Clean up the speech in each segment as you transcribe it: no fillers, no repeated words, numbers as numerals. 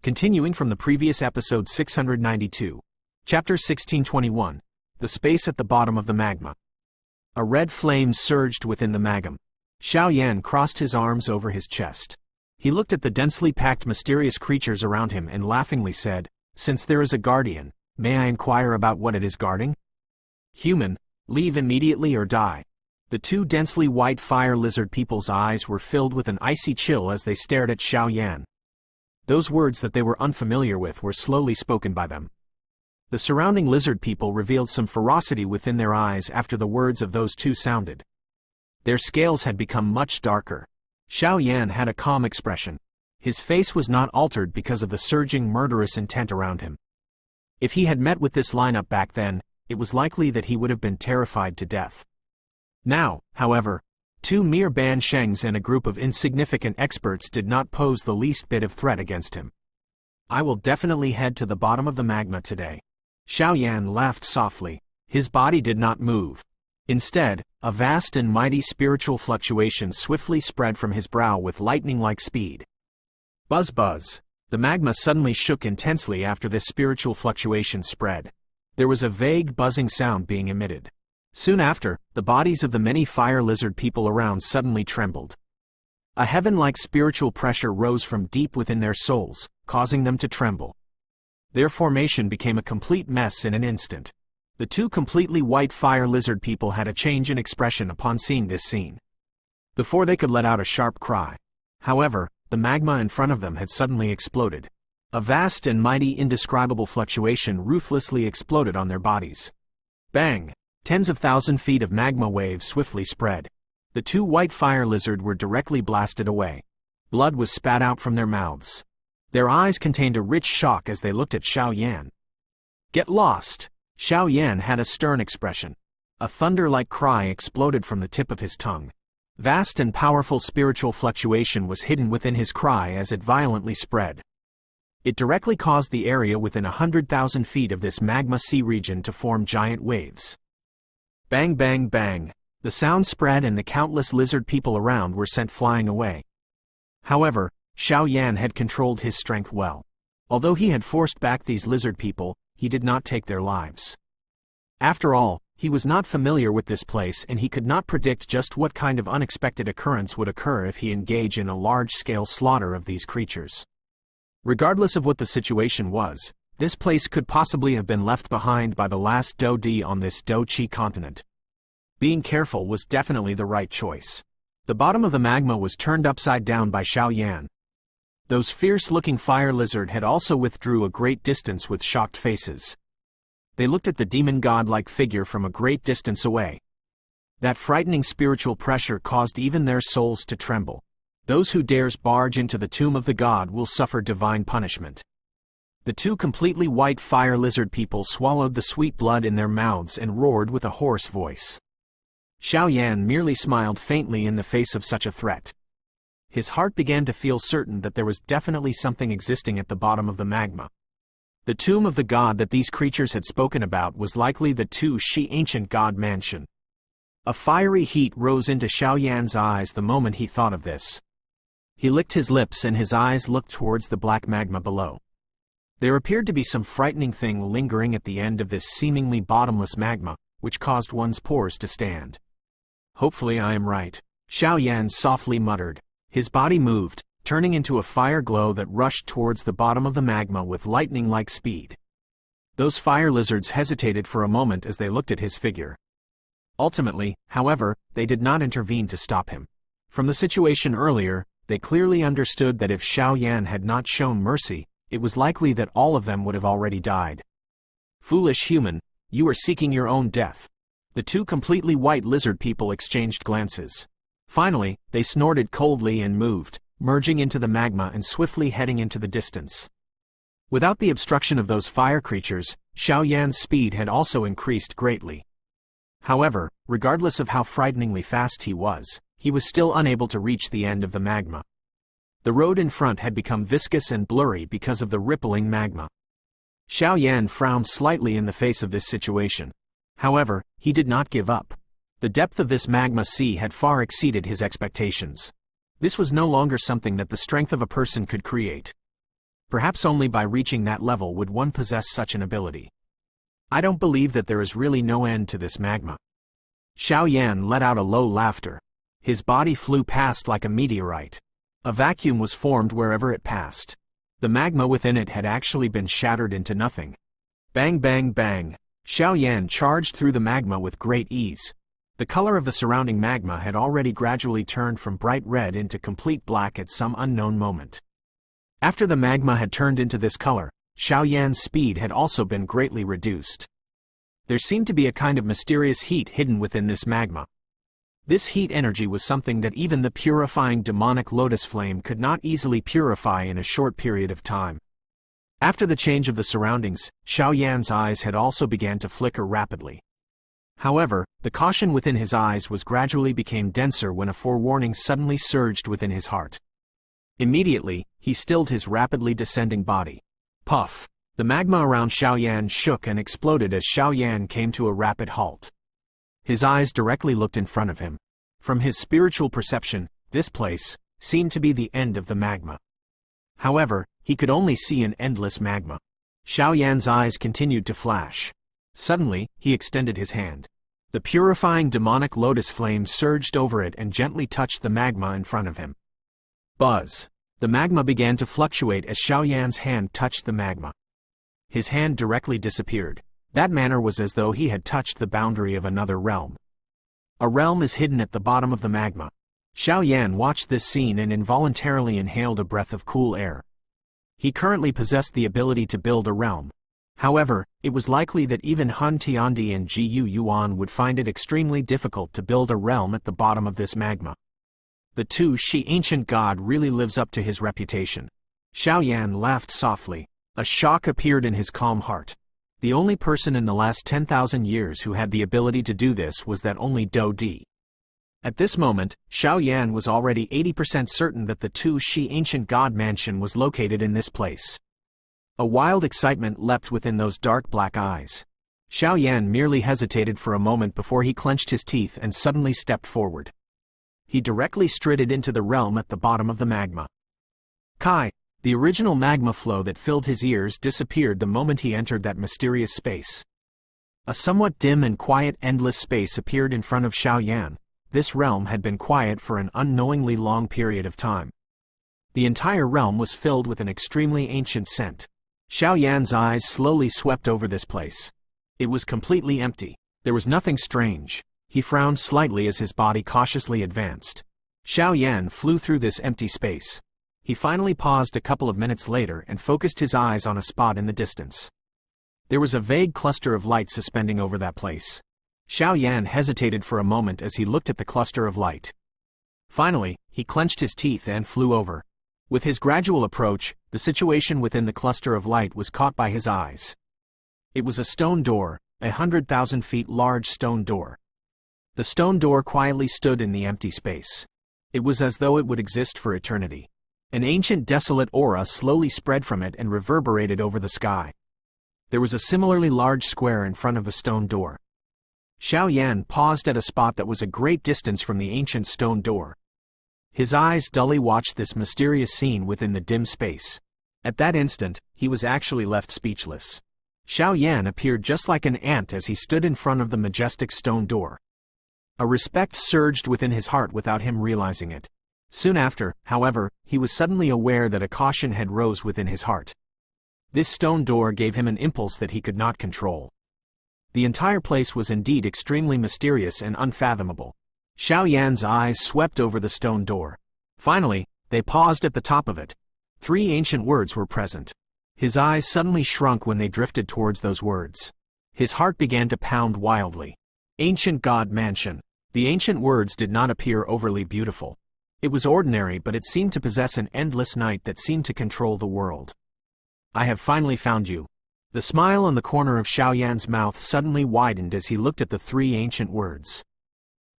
Continuing from the previous episode 692. Chapter 1621. The Space at the Bottom of the Magma. A red flame surged within the magma. Xiao Yan crossed his arms over his chest. He looked at the densely packed mysterious creatures around him and laughingly said, "Since there is a guardian, may I inquire about what it is guarding?" "Human, leave immediately or die." The two densely white fire lizard people's eyes were filled with an icy chill as they stared at Xiao Yan. Those words that they were unfamiliar with were slowly spoken by them. The surrounding lizard people revealed some ferocity within their eyes after the words of those two sounded. Their scales had become much darker. Xiao Yan had a calm expression. His face was not altered because of the surging murderous intent around him. If he had met with this lineup back then, it was likely that he would have been terrified to death. Now, however, two mere Ban Shengs and a group of insignificant experts did not pose the least bit of threat against him. "I will definitely head to the bottom of the magma today." Xiao Yan laughed softly. His body did not move. Instead, a vast and mighty spiritual fluctuation swiftly spread from his brow with lightning-like speed. Buzz buzz. The magma suddenly shook intensely after this spiritual fluctuation spread. There was a vague buzzing sound being emitted. Soon after, the bodies of the many fire lizard people around suddenly trembled. A heaven-like spiritual pressure rose from deep within their souls, causing them to tremble. Their formation became a complete mess in an instant. The two completely white fire lizard people had a change in expression upon seeing this scene. Before they could let out a sharp cry. However, the magma in front of them had suddenly exploded. A vast and mighty indescribable fluctuation ruthlessly exploded on their bodies. Bang! Tens of thousand feet of magma waves swiftly spread. The two white fire lizard were directly blasted away. Blood was spat out from their mouths. Their eyes contained a rich shock as they looked at Xiao Yan. "Get lost!" Xiao Yan had a stern expression. A thunder-like cry exploded from the tip of his tongue. Vast and powerful spiritual fluctuation was hidden within his cry as it violently spread. It directly caused the area within 100,000 feet of this magma sea region to form giant waves. Bang bang bang. The sound spread and the countless lizard people around were sent flying away. However, Xiao Yan had controlled his strength well. Although he had forced back these lizard people, he did not take their lives. After all, he was not familiar with this place and he could not predict just what kind of unexpected occurrence would occur if he engaged in a large-scale slaughter of these creatures. Regardless of what the situation was, this place could possibly have been left behind by the last Do Di on this Do Chi continent. Being careful was definitely the right choice. The bottom of the magma was turned upside down by Xiao Yan. Those fierce-looking fire lizard had also withdrew a great distance with shocked faces. They looked at the demon god-like figure from a great distance away. That frightening spiritual pressure caused even their souls to tremble. Those who dares barge into the tomb of the god will suffer divine punishment. The two completely white fire lizard people swallowed the sweet blood in their mouths and roared with a hoarse voice. Xiao Yan merely smiled faintly in the face of such a threat. His heart began to feel certain that there was definitely something existing at the bottom of the magma. The tomb of the god that these creatures had spoken about was likely the Tu Shi ancient god mansion. A fiery heat rose into Xiao Yan's eyes the moment he thought of this. He licked his lips and his eyes looked towards the black magma below. There appeared to be some frightening thing lingering at the end of this seemingly bottomless magma, which caused one's pores to stand. "Hopefully I am right," Xiao Yan softly muttered. His body moved, turning into a fire glow that rushed towards the bottom of the magma with lightning-like speed. Those fire lizards hesitated for a moment as they looked at his figure. Ultimately, however, they did not intervene to stop him. From the situation earlier, they clearly understood that if Xiao Yan had not shown mercy, it was likely that all of them would have already died. "Foolish human, you are seeking your own death." The two completely white lizard people exchanged glances. Finally, they snorted coldly and moved, merging into the magma and swiftly heading into the distance. Without the obstruction of those fire creatures, Xiao Yan's speed had also increased greatly. However, regardless of how frighteningly fast he was still unable to reach the end of the magma. The road in front had become viscous and blurry because of the rippling magma. Xiao Yan frowned slightly in the face of this situation. However, he did not give up. The depth of this magma sea had far exceeded his expectations. This was no longer something that the strength of a person could create. Perhaps only by reaching that level would one possess such an ability. I don't believe that there is really no end to this magma. Xiao Yan let out a low laughter. His body flew past like a meteorite. A vacuum was formed wherever it passed. The magma within it had actually been shattered into nothing. Bang bang bang! Xiao Yan charged through the magma with great ease. The color of the surrounding magma had already gradually turned from bright red into complete black at some unknown moment. After the magma had turned into this color, Xiao Yan's speed had also been greatly reduced. There seemed to be a kind of mysterious heat hidden within this magma. This heat energy was something that even the purifying demonic lotus flame could not easily purify in a short period of time. After the change of the surroundings, Xiao Yan's eyes had also began to flicker rapidly. However, the caution within his eyes was gradually became denser when a forewarning suddenly surged within his heart. Immediately, he stilled his rapidly descending body. Puff! The magma around Xiao Yan shook and exploded as Xiao Yan came to a rapid halt. His eyes directly looked in front of him. From his spiritual perception, this place seemed to be the end of the magma. However, he could only see an endless magma. Xiao Yan's eyes continued to flash. Suddenly, he extended his hand. The purifying demonic lotus flame surged over it and gently touched the magma in front of him. Buzz! The magma began to fluctuate as Xiao Yan's hand touched the magma. His hand directly disappeared. That manner was as though he had touched the boundary of another realm. A realm is hidden at the bottom of the magma. Xiao Yan watched this scene and involuntarily inhaled a breath of cool air. He currently possessed the ability to build a realm. However, it was likely that even Han Tiandi and Ji Yuan would find it extremely difficult to build a realm at the bottom of this magma. The Tu Shi ancient god really lives up to his reputation. Xiao Yan laughed softly. A shock appeared in his calm heart. The only person in the last 10,000 years who had the ability to do this was that only Do Di. At this moment, Xiao Yan was already 80% certain that the Tu Shi ancient god mansion was located in this place. A wild excitement leapt within those dark black eyes. Xiao Yan merely hesitated for a moment before he clenched his teeth and suddenly stepped forward. He directly strided into the realm at the bottom of the magma. Kai! The original magma flow that filled his ears disappeared the moment he entered that mysterious space. A somewhat dim and quiet endless space appeared in front of Xiao Yan. This realm had been quiet for an unknowingly long period of time. The entire realm was filled with an extremely ancient scent. Xiao Yan's eyes slowly swept over this place. It was completely empty. There was nothing strange. He frowned slightly as his body cautiously advanced. Xiao Yan flew through this empty space. He finally paused a couple of minutes later and focused his eyes on a spot in the distance. There was a vague cluster of light suspending over that place. Xiao Yan hesitated for a moment as he looked at the cluster of light. Finally, he clenched his teeth and flew over. With his gradual approach, the situation within the cluster of light was caught by his eyes. It was a stone door, 100,000 feet large stone door. The stone door quietly stood in the empty space. It was as though it would exist for eternity. An ancient desolate aura slowly spread from it and reverberated over the sky. There was a similarly large square in front of the stone door. Xiao Yan paused at a spot that was a great distance from the ancient stone door. His eyes dully watched this mysterious scene within the dim space. At that instant, he was actually left speechless. Xiao Yan appeared just like an ant as he stood in front of the majestic stone door. A respect surged within his heart without him realizing it. Soon after, however, he was suddenly aware that a caution had rose within his heart. This stone door gave him an impulse that he could not control. The entire place was indeed extremely mysterious and unfathomable. Xiao Yan's eyes swept over the stone door. Finally, they paused at the top of it. 3 ancient words were present. His eyes suddenly shrunk when they drifted towards those words. His heart began to pound wildly. Ancient God Mansion. The ancient words did not appear overly beautiful. It was ordinary, but it seemed to possess an endless night that seemed to control the world. I have finally found you. The smile on the corner of Xiao Yan's mouth suddenly widened as he looked at the 3 ancient words.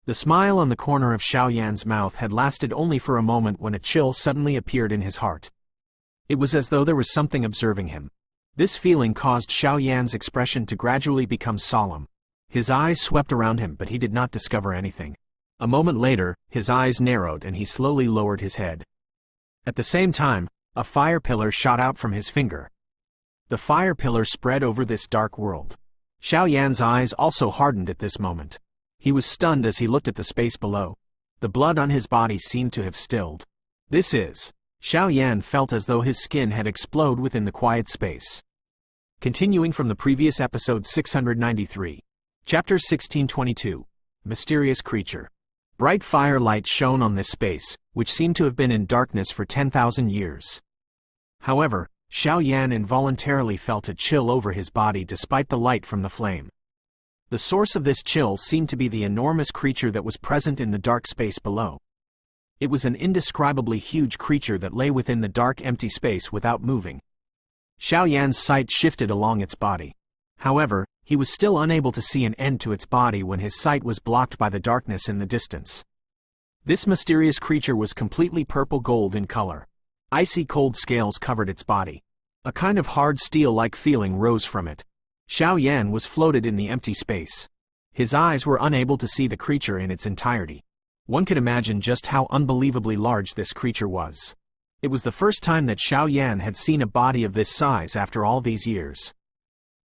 The smile on the corner of Xiao Yan's mouth had lasted only for a moment when a chill suddenly appeared in his heart. It was as though there was something observing him. This feeling caused Xiao Yan's expression to gradually become solemn. His eyes swept around him, but he did not discover anything. A moment later, his eyes narrowed and he slowly lowered his head. At the same time, A fire pillar shot out from his finger. The fire pillar spread over this dark world. Xiao Yan's eyes also hardened at this moment. He was stunned as he looked at the space below. The blood on his body seemed to have stilled. This is... Xiao Yan felt as though his skin had exploded within the quiet space. Continuing from the previous episode 693. Chapter 1622. Mysterious Creature. Bright firelight shone on this space, which seemed to have been in darkness for 10,000 years. However, Xiao Yan involuntarily felt a chill over his body despite the light from the flame. The source of this chill seemed to be the enormous creature that was present in the dark space below. It was an indescribably huge creature that lay within the dark empty space without moving. Xiao Yan's sight shifted along its body. However, he was still unable to see an end to its body when his sight was blocked by the darkness in the distance. This mysterious creature was completely purple gold in color. Icy cold scales covered its body. A kind of hard steel-like feeling rose from it. Xiao Yan was floated in the empty space. His eyes were unable to see the creature in its entirety. One could imagine just how unbelievably large this creature was. It was the first time that Xiao Yan had seen a body of this size after all these years.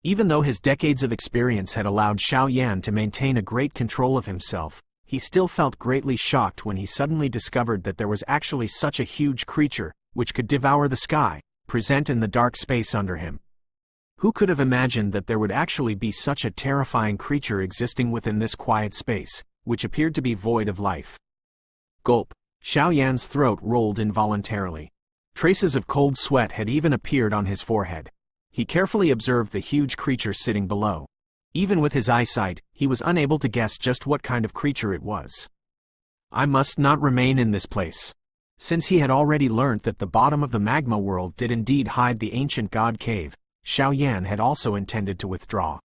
Even though his decades of experience had allowed Xiao Yan to maintain a great control of himself, he still felt greatly shocked when he suddenly discovered that there was actually such a huge creature, which could devour the sky, present in the dark space under him. Who could have imagined that there would actually be such a terrifying creature existing within this quiet space, which appeared to be void of life? Gulp. Xiao Yan's throat rolled involuntarily. Traces of cold sweat had even appeared on his forehead. He carefully observed the huge creature sitting below. Even with his eyesight, he was unable to guess just what kind of creature it was. I must not remain in this place. Since he had already learnt that the bottom of the magma world did indeed hide the ancient god cave, Xiao Yan had also intended to withdraw.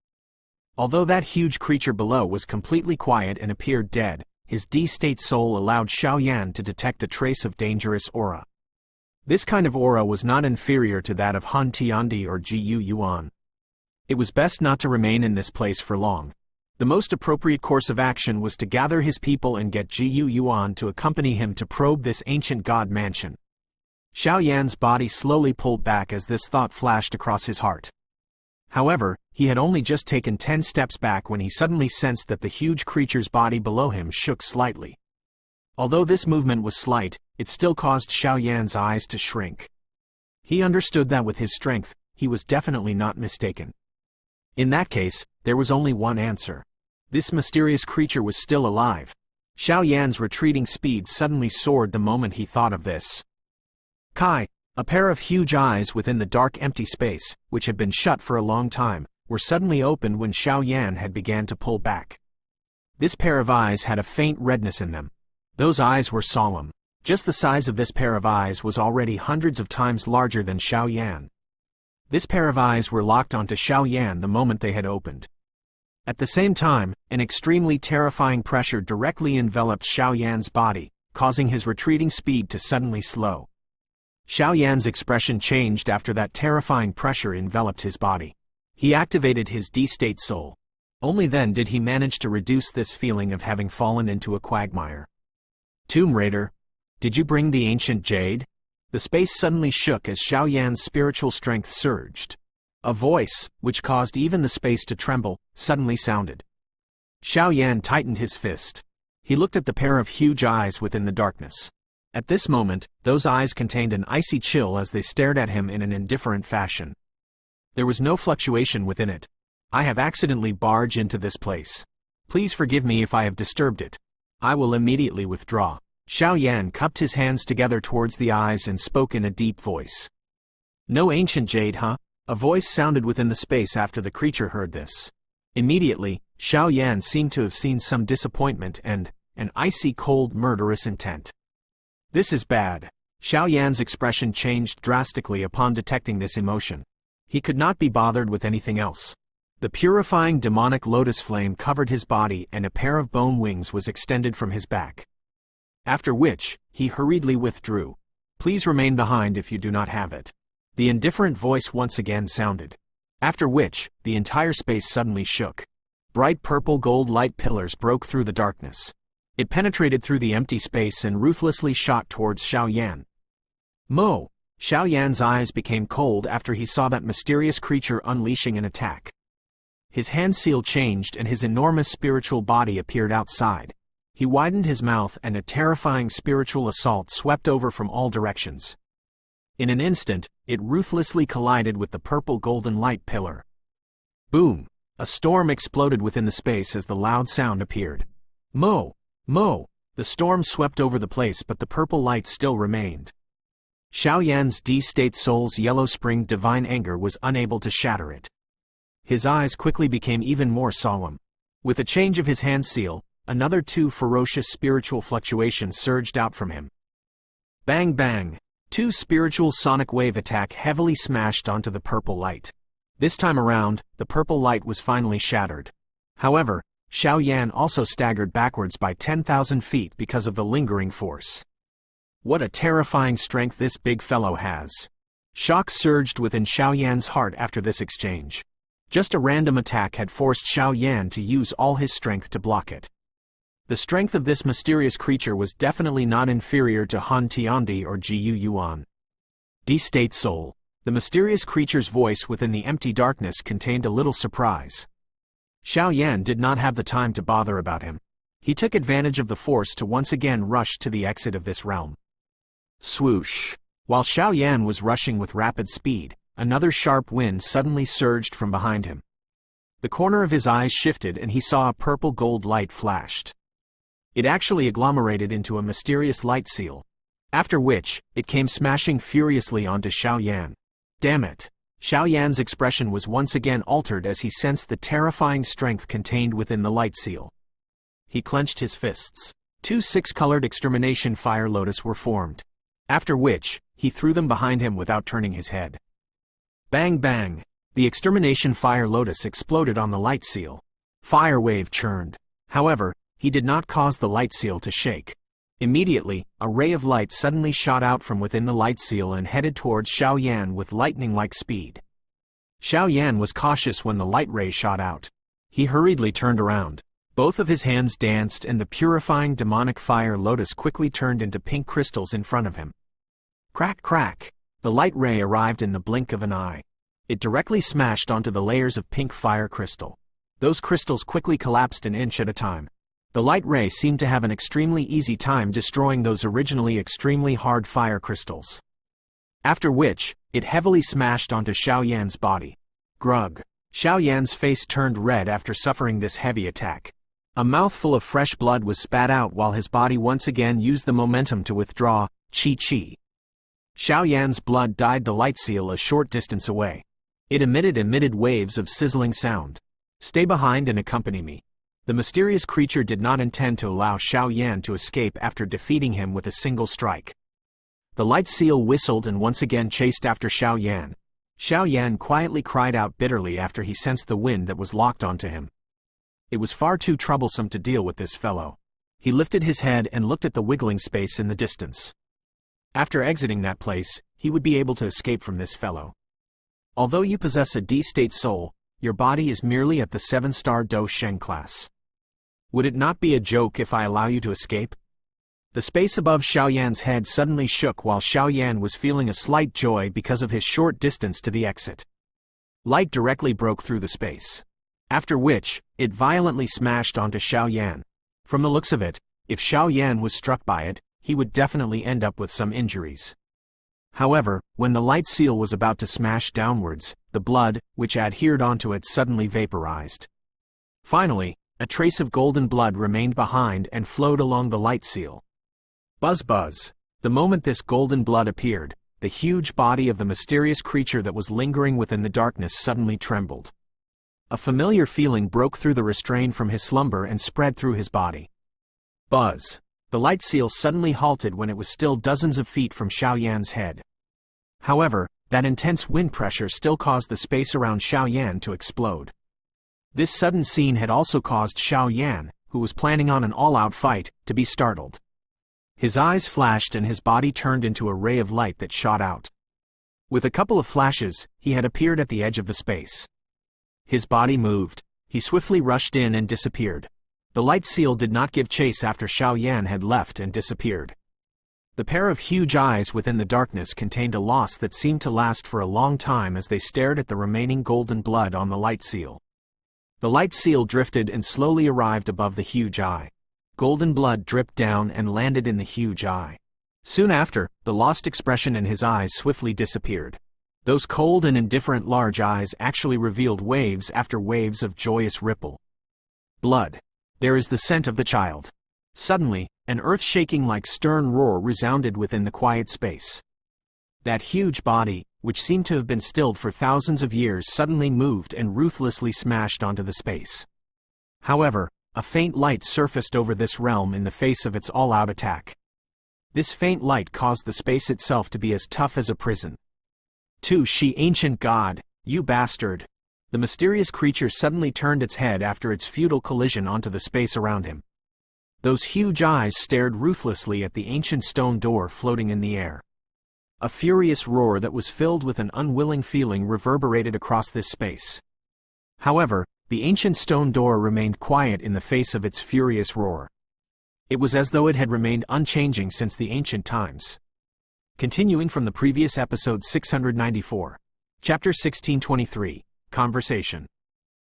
Although that huge creature below was completely quiet and appeared dead, his D-state soul allowed Xiao Yan to detect a trace of dangerous aura. This kind of aura was not inferior to that of Han Tiandi or Gu Yuan. It was best not to remain in this place for long. The most appropriate course of action was to gather his people and get Gu Yuan to accompany him to probe this ancient god mansion. Xiao Yan's body slowly pulled back as this thought flashed across his heart. However, he had only just taken 10 steps back when he suddenly sensed that the huge creature's body below him shook slightly. Although this movement was slight, it still caused Xiao Yan's eyes to shrink. He understood that with his strength, he was definitely not mistaken. In that case, there was only one answer. This mysterious creature was still alive. Xiao Yan's retreating speed suddenly soared the moment he thought of this. Kai, a pair of huge eyes within the dark empty space, which had been shut for a long time, were suddenly opened when Xiao Yan had began to pull back. This pair of eyes had a faint redness in them. Those eyes were solemn. Just the size of this pair of eyes was already hundreds of times larger than Xiao Yan. This pair of eyes were locked onto Xiao Yan the moment they had opened. At the same time, an extremely terrifying pressure directly enveloped Xiao Yan's body, causing his retreating speed to suddenly slow. Xiao Yan's expression changed after that terrifying pressure enveloped his body. He activated his D-state soul. Only then did he manage to reduce this feeling of having fallen into a quagmire. Tomb Raider, did you bring the ancient jade? The space suddenly shook as Xiao Yan's spiritual strength surged. A voice, which caused even the space to tremble, suddenly sounded. Xiao Yan tightened his fist. He looked at the pair of huge eyes within the darkness. At this moment, those eyes contained an icy chill as they stared at him in an indifferent fashion. There was no fluctuation within it. I have accidentally barged into this place. Please forgive me if I have disturbed it. I will immediately withdraw. Xiao Yan cupped his hands together towards the eyes and spoke in a deep voice. No ancient jade, huh? A voice sounded within the space after the creature heard this. Immediately, Xiao Yan seemed to have seen some disappointment and an icy cold murderous intent. This is bad. Xiao Yan's expression changed drastically upon detecting this emotion. He could not be bothered with anything else. The purifying demonic lotus flame covered his body and a pair of bone wings was extended from his back. After which, he hurriedly withdrew. Please remain behind if you do not have it. The indifferent voice once again sounded. After which, the entire space suddenly shook. Bright purple gold light pillars broke through the darkness. It penetrated through the empty space and ruthlessly shot towards Xiao Yan. Mo! Xiao Yan's eyes became cold after he saw that mysterious creature unleashing an attack. His hand seal changed and his enormous spiritual body appeared outside. He widened his mouth and a terrifying spiritual assault swept over from all directions. In an instant, it ruthlessly collided with the purple-golden light pillar. Boom! A storm exploded within the space as the loud sound appeared. Mo! Mo! The storm swept over the place, but the purple light still remained. Xiao Yan's D-State Soul's yellow spring divine anger was unable to shatter it. His eyes quickly became even more solemn. With a change of his hand seal, another 2 ferocious spiritual fluctuations surged out from him. Bang bang! 2 spiritual sonic wave attack heavily smashed onto the purple light. This time around, the purple light was finally shattered. However, Xiao Yan also staggered backwards by 10,000 feet because of the lingering force. What a terrifying strength this big fellow has! Shock surged within Xiao Yan's heart after this exchange. Just a random attack had forced Xiao Yan to use all his strength to block it. The strength of this mysterious creature was definitely not inferior to Han Tiandi or Jiu Yuan. D-State Soul. The mysterious creature's voice within the empty darkness contained a little surprise. Xiao Yan did not have the time to bother about him. He took advantage of the force to once again rush to the exit of this realm. Swoosh! While Xiao Yan was rushing with rapid speed, another sharp wind suddenly surged from behind him. The corner of his eyes shifted and he saw a purple-gold light flashed. It actually agglomerated into a mysterious light seal. After which, it came smashing furiously onto Xiao Yan. Damn it! Xiao Yan's expression was once again altered as he sensed the terrifying strength contained within the light seal. He clenched his fists. 2 6-colored extermination fire lotus were formed. After which, he threw them behind him without turning his head. Bang bang! The extermination fire lotus exploded on the light seal. Fire wave churned. However, he did not cause the light seal to shake. Immediately, a ray of light suddenly shot out from within the light seal and headed towards Xiao Yan with lightning-like speed. Xiao Yan was cautious when the light ray shot out. He hurriedly turned around. Both of his hands danced and the purifying demonic fire lotus quickly turned into pink crystals in front of him. Crack crack! The light ray arrived in the blink of an eye. It directly smashed onto the layers of pink fire crystal. Those crystals quickly collapsed an inch at a time. The light ray seemed to have an extremely easy time destroying those originally extremely hard fire crystals. After which, it heavily smashed onto Xiao Yan's body. Grug! Xiao Yan's face turned red after suffering this heavy attack. A mouthful of fresh blood was spat out while his body once again used the momentum to withdraw Qi. Xiao Yan's blood dyed the light seal a short distance away. It emitted waves of sizzling sound. Stay behind and accompany me. The mysterious creature did not intend to allow Xiao Yan to escape after defeating him with a single strike. The light seal whistled and once again chased after Xiao Yan. Xiao Yan quietly cried out bitterly after he sensed the wind that was locked onto him. It was far too troublesome to deal with this fellow. He lifted his head and looked at the wiggling space in the distance. After exiting that place, he would be able to escape from this fellow. Although you possess a D-State Soul, your body is merely at the 7-star Do Shen class. Would it not be a joke if I allow you to escape? The space above Xiao Yan's head suddenly shook while Xiao Yan was feeling a slight joy because of his short distance to the exit. Light directly broke through the space. After which, it violently smashed onto Xiao Yan. From the looks of it, if Xiao Yan was struck by it, he would definitely end up with some injuries. However, when the light seal was about to smash downwards, the blood, which adhered onto it, suddenly vaporized. Finally, a trace of golden blood remained behind and flowed along the light seal. Buzz buzz! The moment this golden blood appeared, the huge body of the mysterious creature that was lingering within the darkness suddenly trembled. A familiar feeling broke through the restraint from his slumber and spread through his body. Buzz! The light seal suddenly halted when it was still dozens of feet from Xiao Yan's head. However, that intense wind pressure still caused the space around Xiao Yan to explode. This sudden scene had also caused Xiao Yan, who was planning on an all-out fight, to be startled. His eyes flashed and his body turned into a ray of light that shot out. With a couple of flashes, he had appeared at the edge of the space. His body moved. He swiftly rushed in and disappeared. The light seal did not give chase after Xiao Yan had left and disappeared. The pair of huge eyes within the darkness contained a loss that seemed to last for a long time as they stared at the remaining golden blood on the light seal. The light seal drifted and slowly arrived above the huge eye. Golden blood dripped down and landed in the huge eye. Soon after, the lost expression in his eyes swiftly disappeared. Those cold and indifferent large eyes actually revealed waves after waves of joyous ripple. Blood. There is the scent of the child. Suddenly, an earth-shaking like stern roar resounded within the quiet space. That huge body, which seemed to have been stilled for thousands of years, suddenly moved and ruthlessly smashed onto the space. However, a faint light surfaced over this realm in the face of its all-out attack. This faint light caused the space itself to be as tough as a prison. "To she ancient god, you bastard!" The mysterious creature suddenly turned its head after its futile collision onto the space around him. Those huge eyes stared ruthlessly at the ancient stone door floating in the air. A furious roar that was filled with an unwilling feeling reverberated across this space. However, the ancient stone door remained quiet in the face of its furious roar. It was as though it had remained unchanging since the ancient times. Continuing from the previous episode 694. Chapter 1623, Conversation.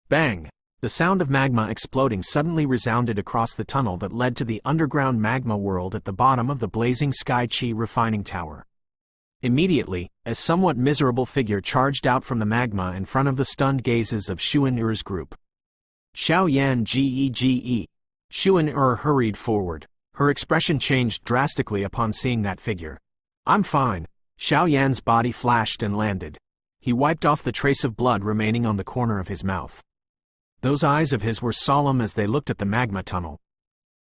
Bang! The sound of magma exploding suddenly resounded across the tunnel that led to the underground magma world at the bottom of the blazing Sky Chi refining tower. Immediately, a somewhat miserable figure charged out from the magma in front of the stunned gazes of Xuan-Er's group. Xiao Yan Gege. Xuan-Er hurried forward. Her expression changed drastically upon seeing that figure. "I'm fine." Xiao Yan's body flashed and landed. He wiped off the trace of blood remaining on the corner of his mouth. Those eyes of his were solemn as they looked at the magma tunnel.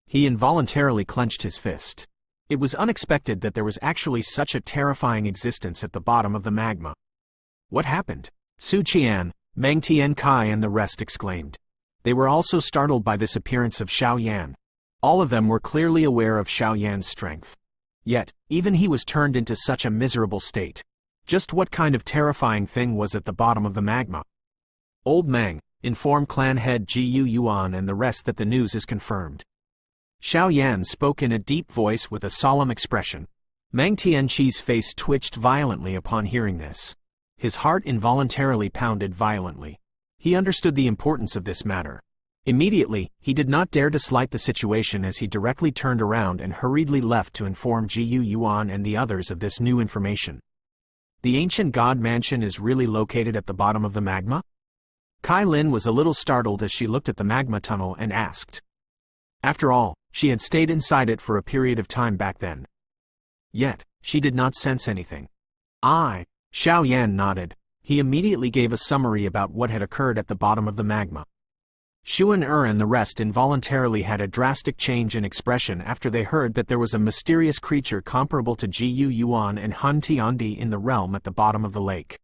He involuntarily clenched his fist. It was unexpected that there was actually such a terrifying existence at the bottom of the magma. What happened? Su Qian, Meng Tian Kai and the rest exclaimed. They were also startled by this appearance of Xiao Yan. All of them were clearly aware of Xiao Yan's strength. Yet, even he was turned into such a miserable state. Just what kind of terrifying thing was at the bottom of the magma? Old Meng, inform clan head Ji Yuan and the rest that the news is confirmed. Xiao Yan spoke in a deep voice with a solemn expression. Meng Tianqi's face twitched violently upon hearing this. His heart involuntarily pounded violently. He understood the importance of this matter. Immediately, he did not dare to slight the situation as he directly turned around and hurriedly left to inform Ji Yuan and the others of this new information. The ancient god mansion is really located at the bottom of the magma? Kai Lin was a little startled as she looked at the magma tunnel and asked. After all, she had stayed inside it for a period of time back then. Yet, she did not sense anything. Xiao Yan nodded. He immediately gave a summary about what had occurred at the bottom of the magma. Xuan-Er and the rest involuntarily had a drastic change in expression after they heard that there was a mysterious creature comparable to Ji Yuan and Han Tiandi in the realm at the bottom of the lake.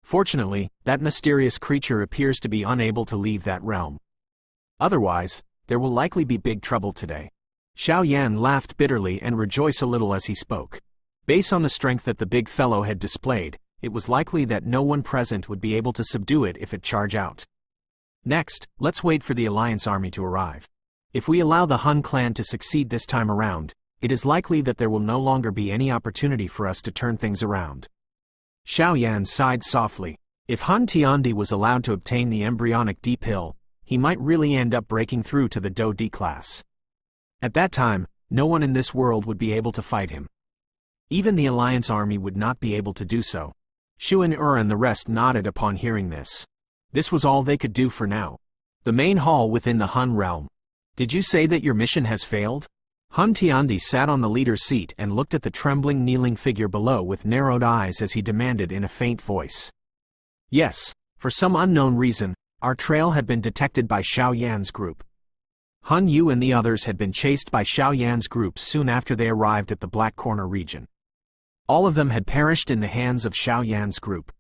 Fortunately, that mysterious creature appears to be unable to leave that realm. Otherwise, there will likely be big trouble today. Xiao Yan laughed bitterly and rejoiced a little as he spoke. Based on the strength that the big fellow had displayed, it was likely that no one present would be able to subdue it if it charged out. Next, let's wait for the Alliance army to arrive. If we allow the Han clan to succeed this time around, it is likely that there will no longer be any opportunity for us to turn things around. Xiao Yan sighed softly. If Han Tiandi was allowed to obtain the embryonic D pill, he might really end up breaking through to the Do D class. At that time, no one in this world would be able to fight him. Even the Alliance army would not be able to do so. Xuan-Er and the rest nodded upon hearing this. This was all they could do for now. The main hall within the Han realm. Did you say that your mission has failed? Han Tiandi sat on the leader's seat and looked at the trembling kneeling figure below with narrowed eyes as he demanded in a faint voice. Yes, for some unknown reason, our trail had been detected by Xiao Yan's group. Han Yu and the others had been chased by Xiao Yan's group soon after they arrived at the Black Corner region. All of them had perished in the hands of Xiao Yan's group.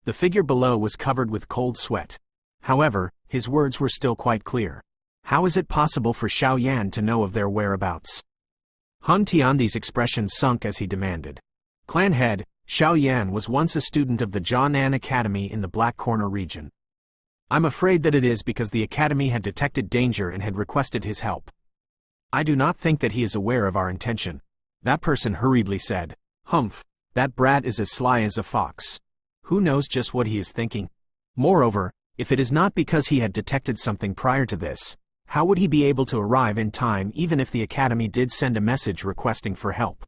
The figure below was covered with cold sweat. However, his words were still quite clear. How is it possible for Xiao Yan to know of their whereabouts? Han Tiandi's expression sunk as he demanded. Clan head, Xiao Yan was once a student of the Jianan Academy in the Black Corner region. I'm afraid that it is because the Academy had detected danger and had requested his help. I do not think that he is aware of our intention. That person hurriedly said, "Humph, that brat is as sly as a fox. Who knows just what he is thinking? Moreover, if it is not because he had detected something prior to this, how would he be able to arrive in time even if the Academy did send a message requesting for help?"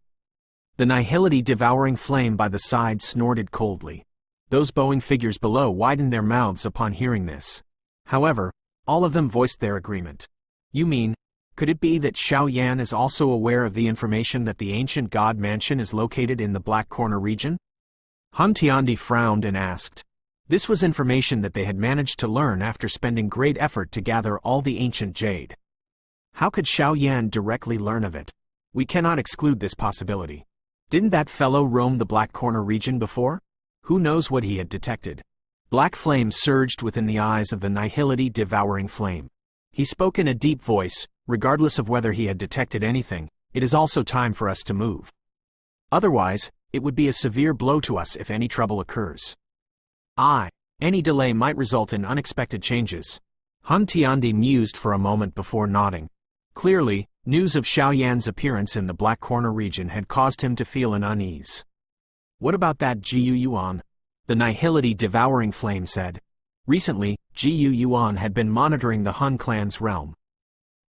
The nihility devouring flame by the side snorted coldly. Those bowing figures below widened their mouths upon hearing this. However, all of them voiced their agreement. "You mean, could it be that Xiao Yan is also aware of the information that the ancient god mansion is located in the Black Corner region?" Han Tiandi frowned and asked. This was information that they had managed to learn after spending great effort to gather all the ancient jade. How could Xiao Yan directly learn of it? We cannot exclude this possibility. Didn't that fellow roam the Black Corner region before? Who knows what he had detected? Black flame surged within the eyes of the nihility devouring flame. He spoke in a deep voice, regardless of whether he had detected anything. "It is also time for us to move. Otherwise, it would be a severe blow to us if any trouble occurs. Any delay might result in unexpected changes." Han Tiandi mused for a moment before nodding. Clearly, news of Xiao Yan's appearance in the Black Corner region had caused him to feel an unease. "What about that Jiyu Yuan?" the nihility devouring flame said. Recently, Jiyu Yuan had been monitoring the Han clan's realm.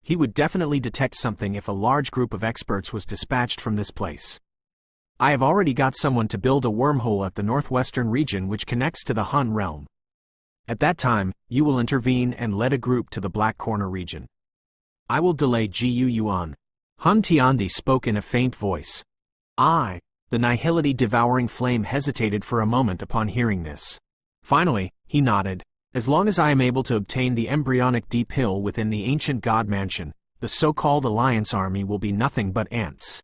He would definitely detect something if a large group of experts was dispatched from this place. I have already got someone to build a wormhole at the northwestern region which connects to the Han realm. At that time, you will intervene and lead a group to the Black Corner region. I will delay Jiyu Yuan. Han Tiandi spoke in a faint voice. The nihility devouring flame hesitated for a moment upon hearing this. Finally, he nodded. As long as I am able to obtain the embryonic deep hill within the ancient god mansion, the so-called alliance army will be nothing but ants.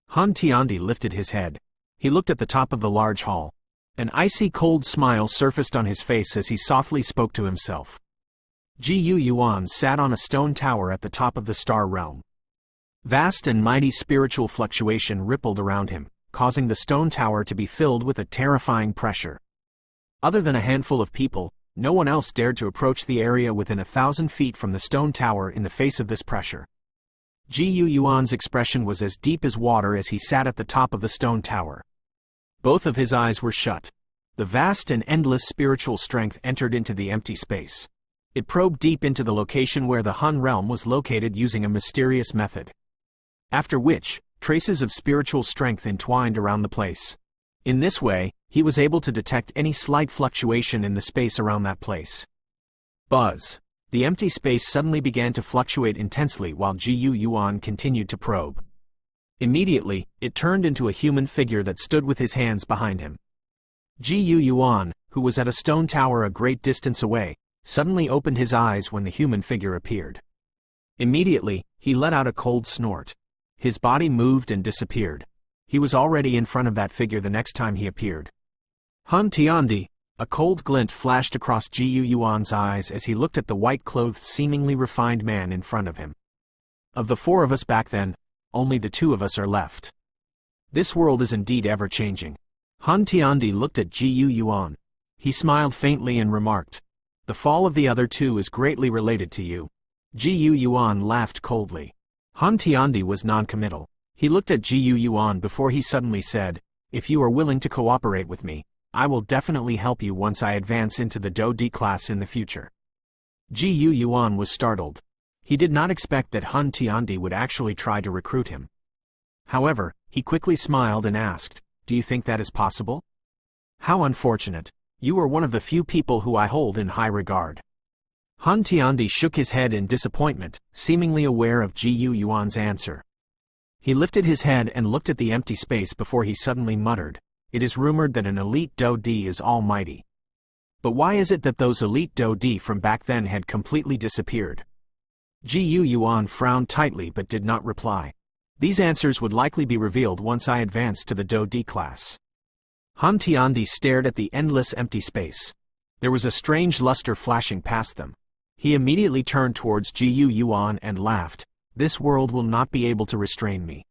Han Tiandi lifted his head. He looked at the top of the large hall. An icy cold smile surfaced on his face as he softly spoke to himself. Jiyu Yuan sat on a stone tower at the top of the star realm. Vast and mighty spiritual fluctuation rippled around him, causing the stone tower to be filled with a terrifying pressure. Other than a handful of people, no one else dared to approach the area within 1,000 feet from the stone tower in the face of this pressure. Jiyu Yuan's expression was as deep as water as he sat at the top of the stone tower. Both of his eyes were shut. The vast and endless spiritual strength entered into the empty space. It probed deep into the location where the Han realm was located using a mysterious method. After which, traces of spiritual strength entwined around the place. In this way, he was able to detect any slight fluctuation in the space around that place. Buzz. The empty space suddenly began to fluctuate intensely while Jiyu Yuan continued to probe. Immediately, it turned into a human figure that stood with his hands behind him. Jiyu Yuan, who was at a stone tower a great distance away, suddenly opened his eyes when the human figure appeared. Immediately, he let out a cold snort. His body moved and disappeared. He was already in front of that figure the next time he appeared. Han Tiandi. A cold glint flashed across Jiyu Yuan's eyes as he looked at the white-clothed seemingly refined man in front of him. Of the four of us back then, only the two of us are left. This world is indeed ever-changing. Han Tiandi looked at Jiyu Yuan. He smiled faintly and remarked, "The fall of the other two is greatly related to you." Jiyu Yuan laughed coldly. Han Tiandi was non-committal. He looked at Jiyu Yuan before he suddenly said, "If you are willing to cooperate with me, I will definitely help you once I advance into the Do D class in the future." Jiyu Yuan was startled. He did not expect that Han Tiandi would actually try to recruit him. However, he quickly smiled and asked, "Do you think that is possible?" "How unfortunate. You are one of the few people who I hold in high regard." Han Tiandi shook his head in disappointment, seemingly aware of Jiyu Yuan's answer. He lifted his head and looked at the empty space before he suddenly muttered, "It is rumored that an elite Do D is almighty. But why is it that those elite Do D from back then had completely disappeared?" Jiyu Yuan frowned tightly but did not reply. These answers would likely be revealed once I advanced to the Do D class. Han Tiandi stared at the endless empty space. There was a strange luster flashing past them. He immediately turned towards Jiyu Yuan and laughed. "This world will not be able to restrain me."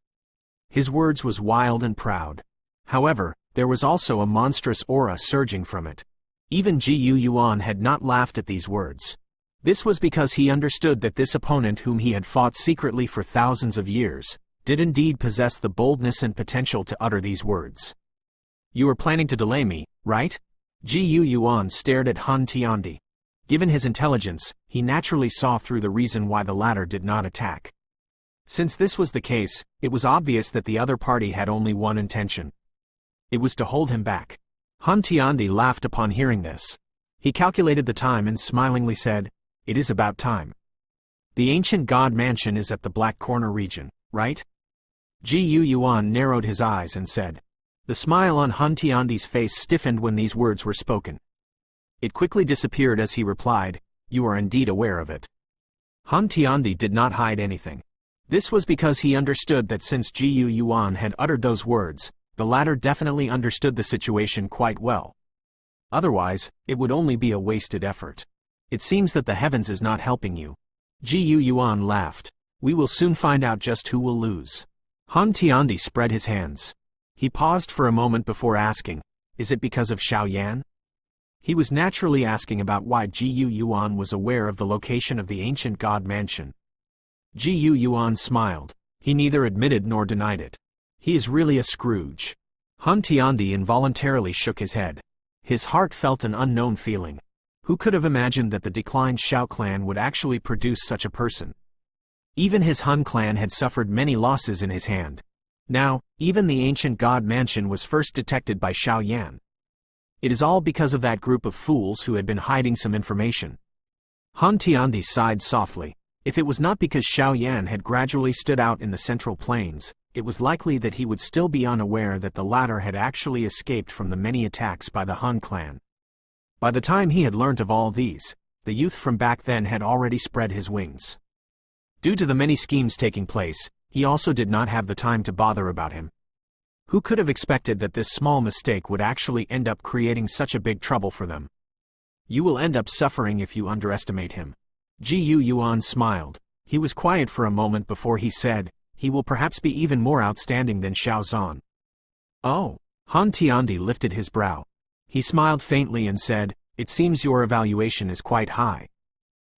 His words was wild and proud. However, there was also a monstrous aura surging from it. Even Jiyu Yuan had not laughed at these words. This was because he understood that this opponent whom he had fought secretly for thousands of years, did indeed possess the boldness and potential to utter these words. You are planning to delay me, right? Gu Yuan stared at Han Tiandi. Given his intelligence, he naturally saw through the reason why the latter did not attack. Since this was the case, it was obvious that the other party had only one intention. It was to hold him back. Han Tiandi laughed upon hearing this. He calculated the time and smilingly said, "It is about time. The ancient god mansion is at the Black Corner region, right?" Gu Yuan narrowed his eyes and said. The smile on Han Tiandi's face stiffened when these words were spoken. It quickly disappeared as he replied, "You are indeed aware of it." Han Tiandi did not hide anything. This was because he understood that since Gu Yuan had uttered those words, the latter definitely understood the situation quite well. Otherwise, it would only be a wasted effort. It seems that the heavens is not helping you. Gu Yuan laughed. We will soon find out just who will lose. Han Tiandi spread his hands. He paused for a moment before asking, "Is it because of Xiaoyan?" He was naturally asking about why Gu Yuan was aware of the location of the ancient god mansion. Gu Yuan smiled. He neither admitted nor denied it. He is really a Scrooge. Han Tiandi involuntarily shook his head. His heart felt an unknown feeling. Who could have imagined that the declined Xiao clan would actually produce such a person? Even his Han clan had suffered many losses in his hand. Now, even the ancient god mansion was first detected by Xiaoyan. It is all because of that group of fools who had been hiding some information. Han Tiandi sighed softly. If it was not because Xiaoyan had gradually stood out in the central plains, it was likely that he would still be unaware that the latter had actually escaped from the many attacks by the Han clan. By the time he had learnt of all these, the youth from back then had already spread his wings. Due to the many schemes taking place, he also did not have the time to bother about him. Who could have expected that this small mistake would actually end up creating such a big trouble for them? You will end up suffering if you underestimate him. Gu Yuan smiled. He was quiet for a moment before he said, he will perhaps be even more outstanding than Xiao Zhan. Oh. Han Tiandi lifted his brow. He smiled faintly and said, it seems your evaluation is quite high.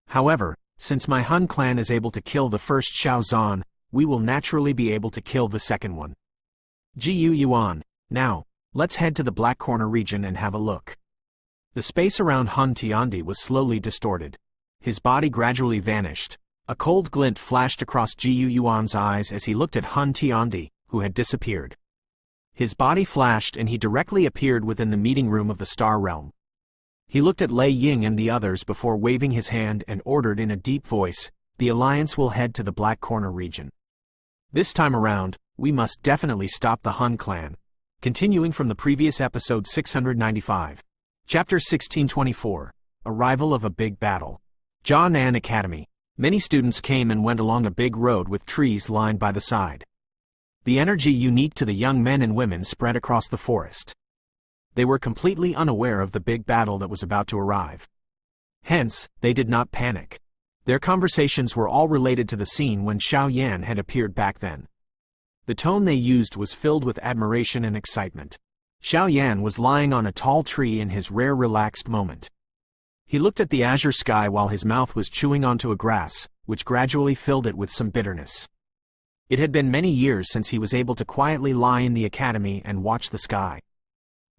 However, since my Han clan is able to kill the first Xiao Zhan, we will naturally be able to kill the second one. Gu Yuan, now, let's head to the Black Corner region and have a look. The space around Han Tiandi was slowly distorted. His body gradually vanished. A cold glint flashed across Gu Yuan's eyes as he looked at Han Tiandi, who had disappeared. His body flashed and he directly appeared within the meeting room of the Star Realm. He looked at Lei Ying and the others before waving his hand and ordered in a deep voice, the Alliance will head to the Black Corner region. This time around, we must definitely stop the Han clan. Continuing from the previous episode 695. Chapter 1624. Arrival of a Big Battle. Jianan Academy. Many students came and went along a big road with trees lined by the side. The energy unique to the young men and women spread across the forest. They were completely unaware of the big battle that was about to arrive. Hence, they did not panic. Their conversations were all related to the scene when Xiaoyan had appeared back then. The tone they used was filled with admiration and excitement. Xiaoyan was lying on a tall tree in his rare relaxed moment. He looked at the azure sky while his mouth was chewing onto a grass, which gradually filled it with some bitterness. It had been many years since he was able to quietly lie in the academy and watch the sky.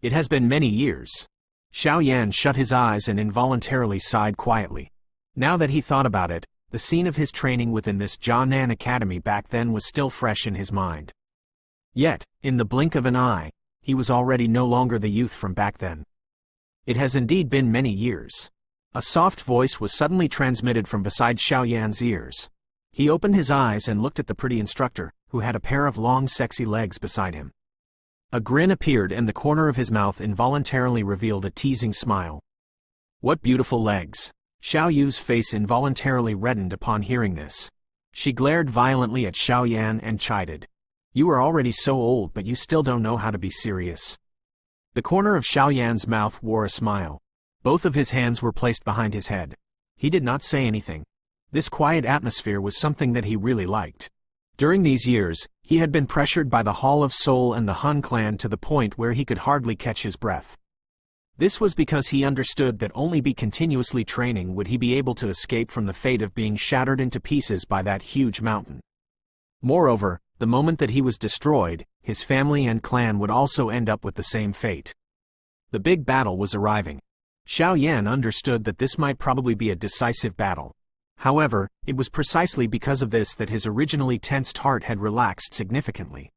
It has been many years. Xiaoyan shut his eyes and involuntarily sighed quietly. Now that he thought about it, the scene of his training within this Jianan Academy back then was still fresh in his mind. Yet, in the blink of an eye, he was already no longer the youth from back then. It has indeed been many years. A soft voice was suddenly transmitted from beside Xiaoyan's ears. He opened his eyes and looked at the pretty instructor, who had a pair of long sexy legs beside him. A grin appeared and the corner of his mouth involuntarily revealed a teasing smile. What beautiful legs! Xiao Yu's face involuntarily reddened upon hearing this. She glared violently at Xiaoyan and chided. You are already so old but you still don't know how to be serious. The corner of Xiaoyan's mouth wore a smile. Both of his hands were placed behind his head. He did not say anything. This quiet atmosphere was something that he really liked. During these years, he had been pressured by the Hall of Soul and the Han clan to the point where he could hardly catch his breath. This was because he understood that only by continuously training would he be able to escape from the fate of being shattered into pieces by that huge mountain. Moreover, The moment that he was destroyed, his family and clan would also end up with the same fate. The big battle was arriving. Xiao Yan understood that this might probably be a decisive battle. However, it was precisely because of this that his originally tensed heart had relaxed significantly.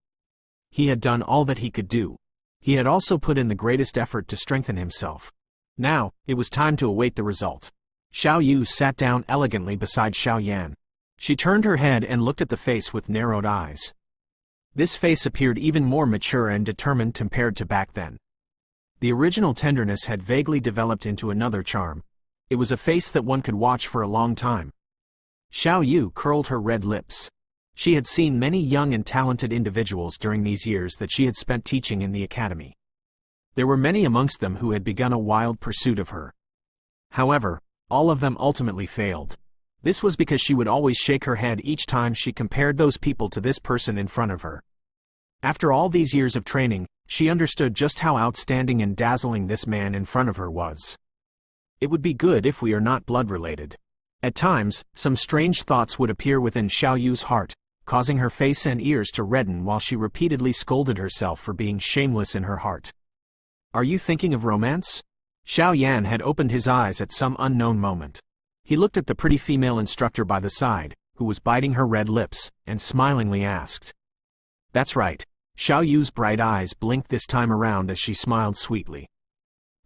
He had done all that he could do. He had also put in the greatest effort to strengthen himself. Now, it was time to await the result. Xiao Yu sat down elegantly beside Xiao Yan. She turned her head and looked at the face with narrowed eyes. This face appeared even more mature and determined compared to back then. The original tenderness had vaguely developed into another charm. It was a face that one could watch for a long time. Xiao Yu curled her red lips. She had seen many young and talented individuals during these years that she had spent teaching in the academy. There were many amongst them who had begun a wild pursuit of her. However, all of them ultimately failed. This was because she would always shake her head each time she compared those people to this person in front of her. After all these years of training, she understood just how outstanding and dazzling this man in front of her was. It would be good if we are not blood-related. At times, some strange thoughts would appear within Xiao Yu's heart, causing her face and ears to redden while she repeatedly scolded herself for being shameless in her heart. Are you thinking of romance? Xiao Yan had opened his eyes at some unknown moment. He looked at the pretty female instructor by the side, who was biting her red lips, and smilingly asked. That's right. Xiao Yu's bright eyes blinked this time around as she smiled sweetly.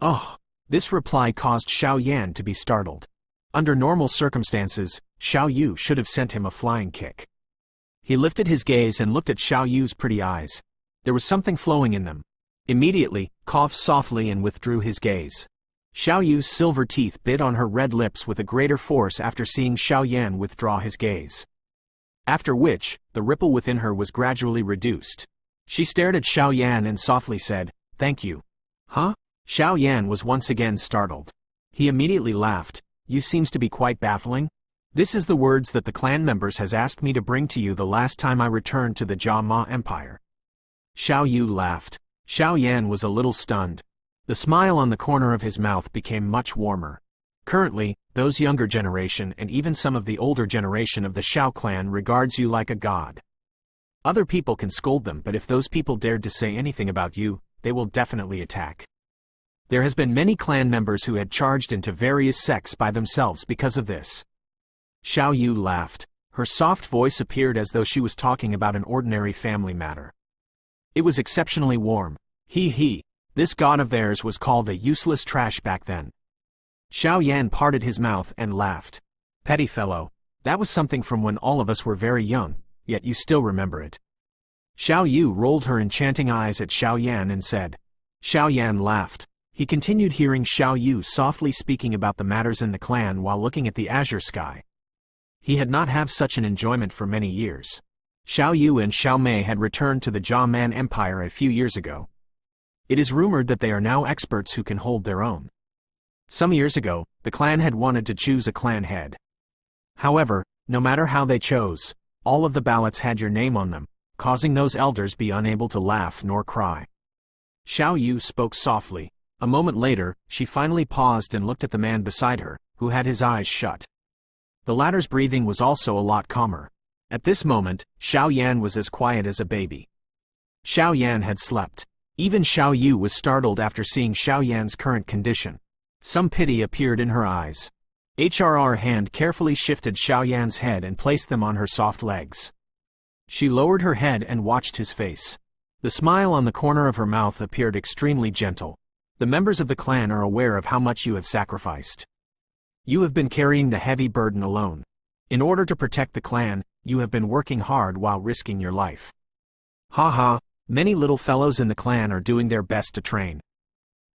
Oh! This reply caused Xiao Yan to be startled. Under normal circumstances, Xiao Yu should have sent him a flying kick. He lifted his gaze and looked at Xiao Yu's pretty eyes. There was something flowing in them. Immediately, coughed softly and withdrew his gaze. Xiao Yu's silver teeth bit on her red lips with a greater force after seeing Xiao Yan withdraw his gaze. After which, the ripple within her was gradually reduced. She stared at Xiao Yan and softly said, "Thank you." Huh? Xiao Yan was once again startled. He immediately laughed. You seems to be quite baffling. This is the words that the clan members has asked me to bring to you the last time I returned to the Jia Empire. Xiao Yu laughed. Xiao Yan was a little stunned. The smile on the corner of his mouth became much warmer. Currently, those younger generation and even some of the older generation of the Xiao clan regards you like a god. Other people can scold them, but if those people dared to say anything about you, they will definitely attack. There has been many clan members who had charged into various sects by themselves because of this. Xiao Yu laughed. Her soft voice appeared as though she was talking about an ordinary family matter. It was exceptionally warm. This god of theirs was called a useless trash back then. Xiao Yan parted his mouth and laughed. Petty fellow, that was something from when all of us were very young, yet you still remember it. Xiao Yu rolled her enchanting eyes at Xiao Yan and said. Xiao Yan laughed. He continued hearing Xiao Yu softly speaking about the matters in the clan while looking at the azure sky. He had not had such an enjoyment for many years. Xiao Yu and Xiao Mei had returned to the Jia Empire a few years ago. It is rumored that they are now experts who can hold their own. Some years ago, the clan had wanted to choose a clan head. However, no matter how they chose, all of the ballots had your name on them, causing those elders be unable to laugh nor cry. Xiao Yu spoke softly. A moment later, she finally paused and looked at the man beside her, who had his eyes shut. The latter's breathing was also a lot calmer. At this moment, Xiao Yan was as quiet as a baby. Xiao Yan had slept. Even Xiao Yu was startled after seeing Xiao Yan's current condition. Some pity appeared in her eyes. Her hand carefully shifted Xiao Yan's head and placed them on her soft legs. She lowered her head and watched his face. The smile on the corner of her mouth appeared extremely gentle. The members of the clan are aware of how much you have sacrificed. You have been carrying the heavy burden alone. In order to protect the clan, you have been working hard while risking your life. Many little fellows in the clan are doing their best to train.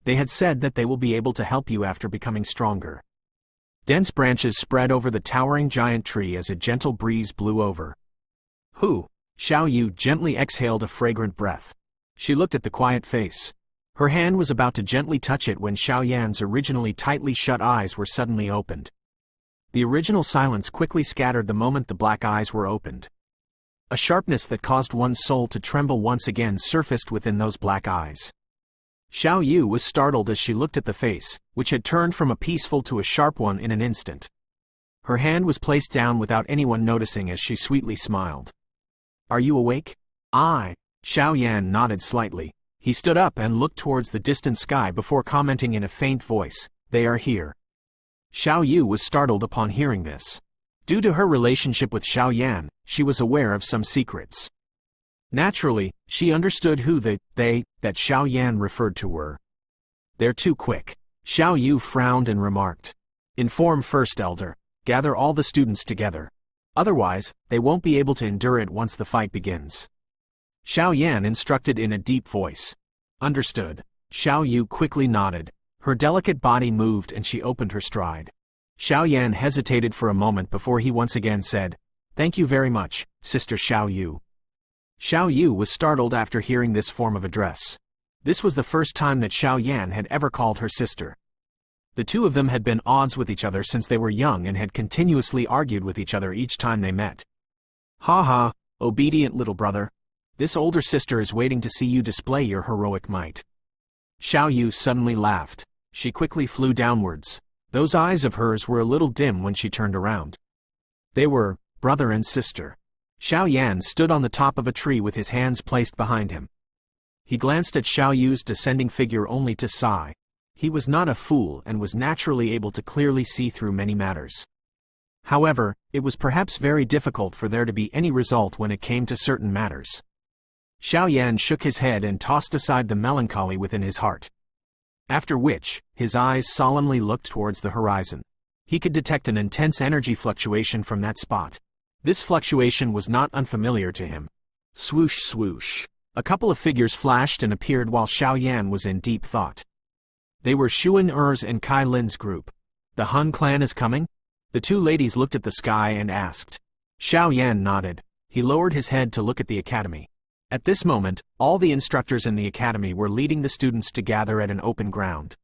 They had said that they will be able to help you after becoming stronger. Dense branches spread over the towering giant tree as a gentle breeze blew over. Xiao Yu gently exhaled a fragrant breath. She looked at the quiet face. Her hand was about to gently touch it when Xiao Yan's originally tightly shut eyes were suddenly opened. The original silence quickly scattered the moment the black eyes were opened. A sharpness that caused one's soul to tremble once again surfaced within those black eyes. Xiao Yu was startled as she looked at the face, which had turned from a peaceful to a sharp one in an instant. Her hand was placed down without anyone noticing as she sweetly smiled. Are you awake? I. Xiao Yan nodded slightly. He stood up and looked towards the distant sky before commenting in a faint voice, "They are here." Xiao Yu was startled upon hearing this. Due to her relationship with Xiao Yan, she was aware of some secrets. Naturally, she understood who the "they" that Xiao Yan referred to were. "They're too quick." Xiao Yu frowned and remarked. "Inform First Elder. Gather all the students together. Otherwise, they won't be able to endure it once the fight begins." Xiao Yan instructed in a deep voice. "Understood." Xiao Yu quickly nodded. Her delicate body moved and she opened her stride. Xiao Yan hesitated for a moment before he once again said, "Thank you very much, Sister Xiao Yu." Xiao Yu was startled after hearing this form of address. This was the first time that Xiao Yan had ever called her sister. The two of them had been odds with each other since they were young and had continuously argued with each other each time they met. "Ha ha, obedient little brother. This older sister is waiting to see you display your heroic might." Xiao Yu suddenly laughed. She quickly flew downwards. Those eyes of hers were a little dim when she turned around. They were brother and sister. Xiao Yan stood on the top of a tree with his hands placed behind him. He glanced at Xiao Yu's descending figure only to sigh. He was not a fool and was naturally able to clearly see through many matters. However, it was perhaps very difficult for there to be any result when it came to certain matters. Xiao Yan shook his head and tossed aside the melancholy within his heart. After which, his eyes solemnly looked towards the horizon. He could detect an intense energy fluctuation from that spot. This fluctuation was not unfamiliar to him. Swoosh swoosh. A couple of figures flashed and appeared while Xiao Yan was in deep thought. They were Xuan Er's and Kai Lin's group. "The Han clan is coming?" The two ladies looked at the sky and asked. Xiao Yan nodded. He lowered his head to look at the academy. At this moment, all the instructors in the academy were leading the students to gather at an open ground.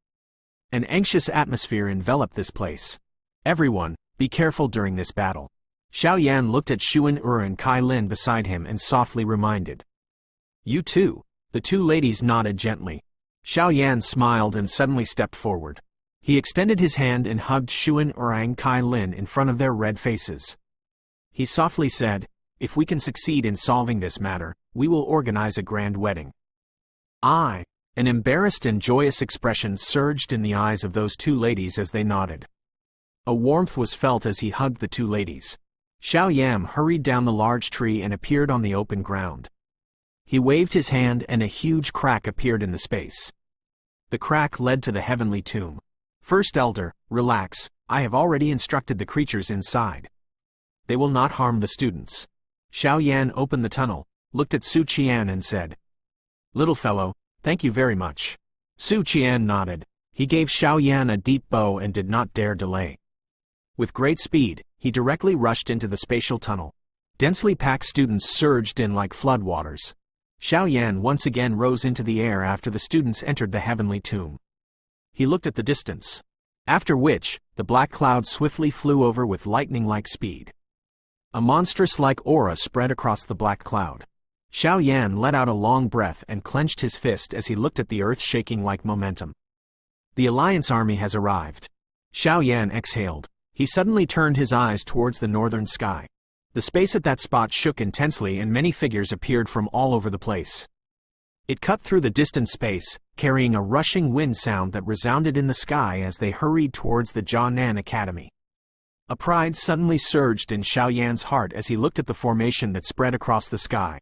An anxious atmosphere enveloped this place. "Everyone, be careful during this battle." Xiao Yan looked at Xuan Er and Kai Lin beside him and softly reminded. "You too." The two ladies nodded gently. Xiao Yan smiled and suddenly stepped forward. He extended his hand and hugged Xuan Er and Kai Lin in front of their red faces. He softly said, "If we can succeed in solving this matter, we will organize a grand wedding." An embarrassed and joyous expression surged in the eyes of those two ladies as they nodded. A warmth was felt as he hugged the two ladies. Xiao Yan hurried down the large tree and appeared on the open ground. He waved his hand and a huge crack appeared in the space. The crack led to the heavenly tomb. "First Elder, relax, I have already instructed the creatures inside. They will not harm the students." Xiao Yan opened the tunnel, looked at Su Qian and said, "Little fellow, thank you very much." Su Qian nodded. He gave Xiao Yan a deep bow and did not dare delay. With great speed, he directly rushed into the spatial tunnel. Densely packed students surged in like floodwaters. Xiao Yan once again rose into the air after the students entered the heavenly tomb. He looked at the distance. After which, the black cloud swiftly flew over with lightning-like speed. A monstrous-like aura spread across the black cloud. Xiao Yan let out a long breath and clenched his fist as he looked at the earth shaking like momentum. "The Alliance army has arrived." Xiao Yan exhaled. He suddenly turned his eyes towards the northern sky. The space at that spot shook intensely and many figures appeared from all over the place. It cut through the distant space, carrying a rushing wind sound that resounded in the sky as they hurried towards the Jianan Academy. A pride suddenly surged in Xiao Yan's heart as he looked at the formation that spread across the sky.